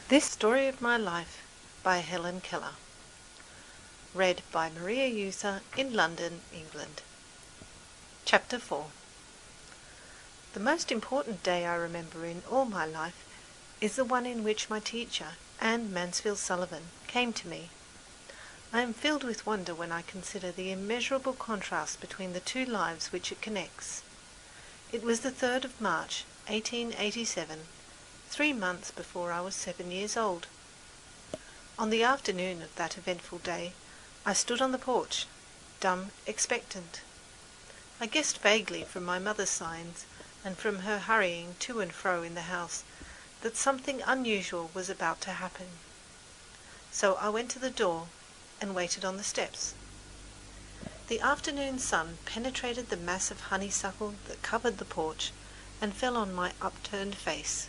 This Story of My Life by Helen Keller. Read by Maria User in London, England. Chapter 4. The most important day I remember in all my life is the one in which my teacher, Anne Mansfield Sullivan, came to me. I am filled with wonder when I consider the immeasurable contrast between the two lives which it connects. It was the 3rd of March, 1887, 3 months before I was 7 years old. On the afternoon of that eventful day, I stood on the porch, dumb, expectant. I guessed vaguely from my mother's signs and from her hurrying to and fro in the house that something unusual was about to happen. So I went to the door and waited on the steps. The afternoon sun penetrated the mass of honeysuckle that covered the porch and fell on my upturned face.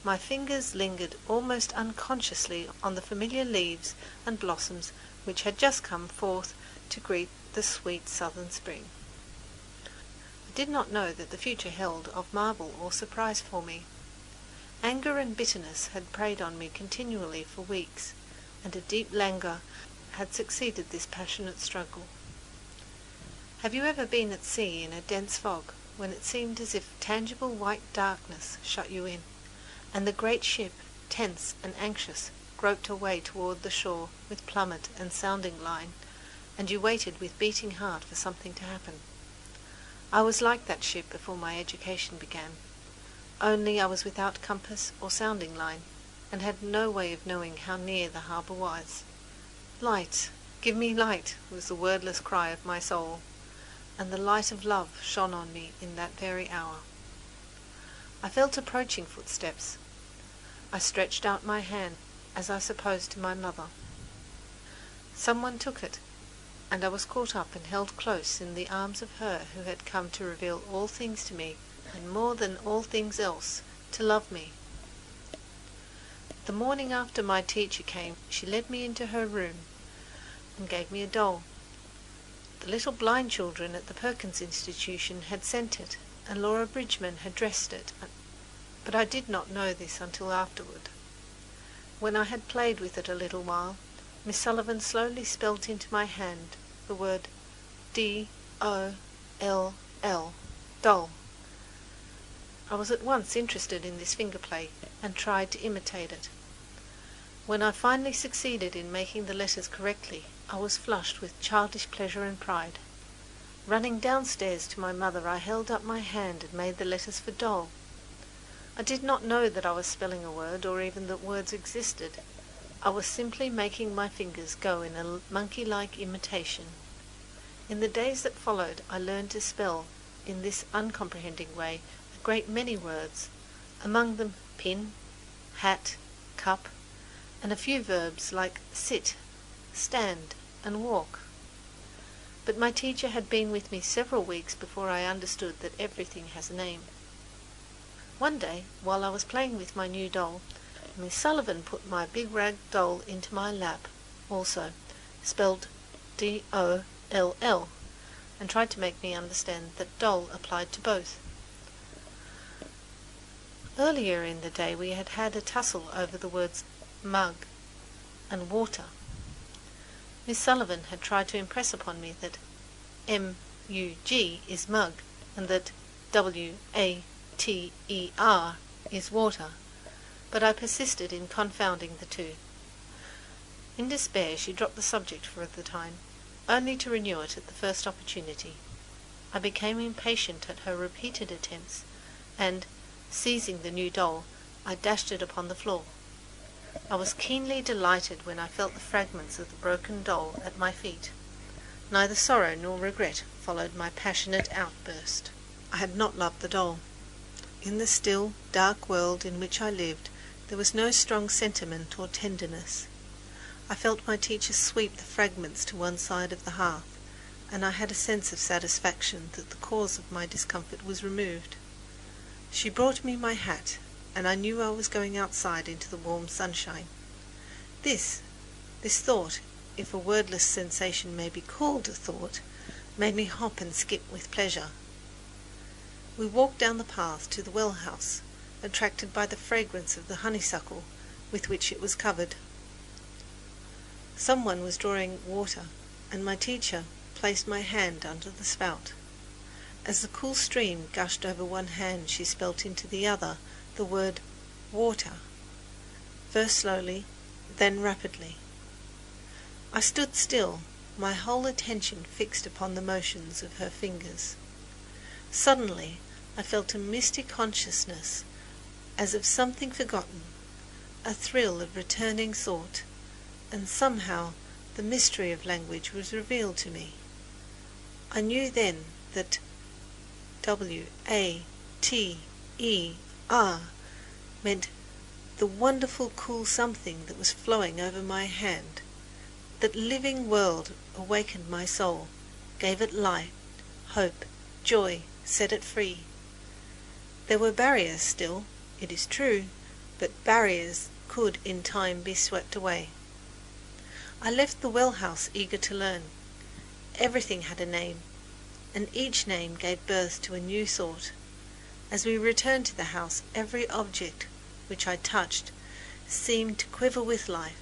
My fingers lingered almost unconsciously on the familiar leaves and blossoms which had just come forth to greet the sweet southern spring. I did not know that the future held of marvel or surprise for me. Anger and bitterness had preyed on me continually for weeks, and a deep languor had succeeded this passionate struggle. Have you ever been at sea in a dense fog, when it seemed as if tangible white darkness shut you in, and the great ship, tense and anxious, groped her way toward the shore with plummet and sounding line, and you waited with beating heart for something to happen? I was like that ship before my education began, only I was without compass or sounding line, and had no way of knowing how near the harbour was. Light, give me light, was the wordless cry of my soul, and the light of love shone on me in that very hour. I felt approaching footsteps. I stretched out my hand, as I supposed to my mother. Someone took it, and I was caught up and held close in the arms of her who had come to reveal all things to me, and more than all things else, to love me. The morning after my teacher came, she led me into her room and gave me a doll. The little blind children at the Perkins Institution had sent it, and Laura Bridgman had dressed it, but I did not know this until afterward. When I had played with it a little while, Miss Sullivan slowly spelt into my hand the word D-O-L-L, doll. I was at once interested in this finger play and tried to imitate it. When I finally succeeded in making the letters correctly, I was flushed with childish pleasure and pride. Running downstairs to my mother, I held up my hand and made the letters for doll. I did not know that I was spelling a word, or even that words existed. I was simply making my fingers go in a monkey-like imitation. In the days that followed, I learned to spell, in this uncomprehending way, a great many words, among them pin, hat, cup, and a few verbs like sit, stand, and walk. But my teacher had been with me several weeks before I understood that everything has a name. One day, while I was playing with my new doll, Miss Sullivan put my big rag doll into my lap, also, spelled D-O-L-L, and tried to make me understand that doll applied to both. Earlier in the day we had had a tussle over the words mug and water. Miss Sullivan had tried to impress upon me that M-U-G is mug, and that W-A-T-E-R is water, but I persisted in confounding the two. In despair she dropped the subject for the time, only to renew it at the first opportunity. I became impatient at her repeated attempts, and, seizing the new doll, I dashed it upon the floor. I was keenly delighted when I felt the fragments of the broken doll at my feet. Neither sorrow nor regret followed my passionate outburst. I had not loved the doll. In the still, dark world in which I lived, there was no strong sentiment or tenderness. I felt my teacher sweep the fragments to one side of the hearth, and I had a sense of satisfaction that the cause of my discomfort was removed. She brought me my hat, and I knew I was going outside into the warm sunshine. This thought, if a wordless sensation may be called a thought, made me hop and skip with pleasure. We walked down the path to the well house, attracted by the fragrance of the honeysuckle, with which it was covered. Someone was drawing water, and my teacher placed my hand under the spout. As the cool stream gushed over one hand, she spelt into the other the word water, first slowly, then rapidly. I stood still, my whole attention fixed upon the motions of her fingers. Suddenly I felt a misty consciousness, as of something forgotten, a thrill of returning thought, and somehow the mystery of language was revealed to me. I knew then that W-A-T-E-R meant the wonderful cool something that was flowing over my hand. That living world awakened my soul, gave it light, hope, joy, set it free. There were barriers still, it is true, but barriers could in time be swept away. I left the well house eager to learn. Everything had a name, and each name gave birth to a new thought. As we returned to the house, every object which I touched seemed to quiver with life.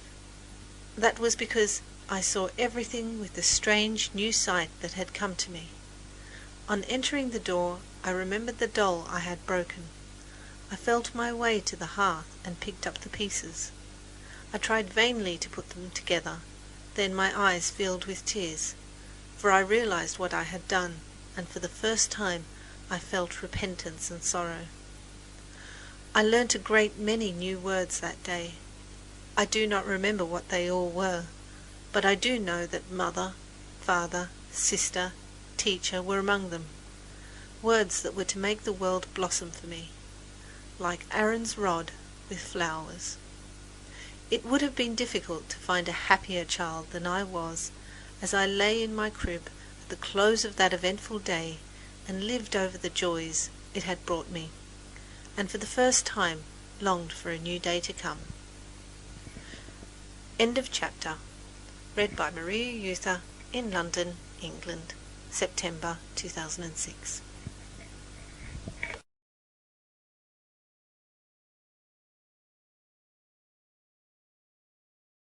That was because I saw everything with the strange new sight that had come to me. On entering the door, I remembered the doll I had broken. I felt my way to the hearth and picked up the pieces. I tried vainly to put them together. Then my eyes filled with tears, for I realized what I had done, and for the first time I felt repentance and sorrow. I learnt a great many new words that day. I do not remember what they all were, but I do know that mother, father, sister, teacher were among them, words that were to make the world blossom for me, like Aaron's rod with flowers. It would have been difficult to find a happier child than I was as I lay in my crib at the close of that eventful day and lived over the joys it had brought me, and for the first time longed for a new day to come. End of chapter. Read by Maria Euther in London, England, September 2006.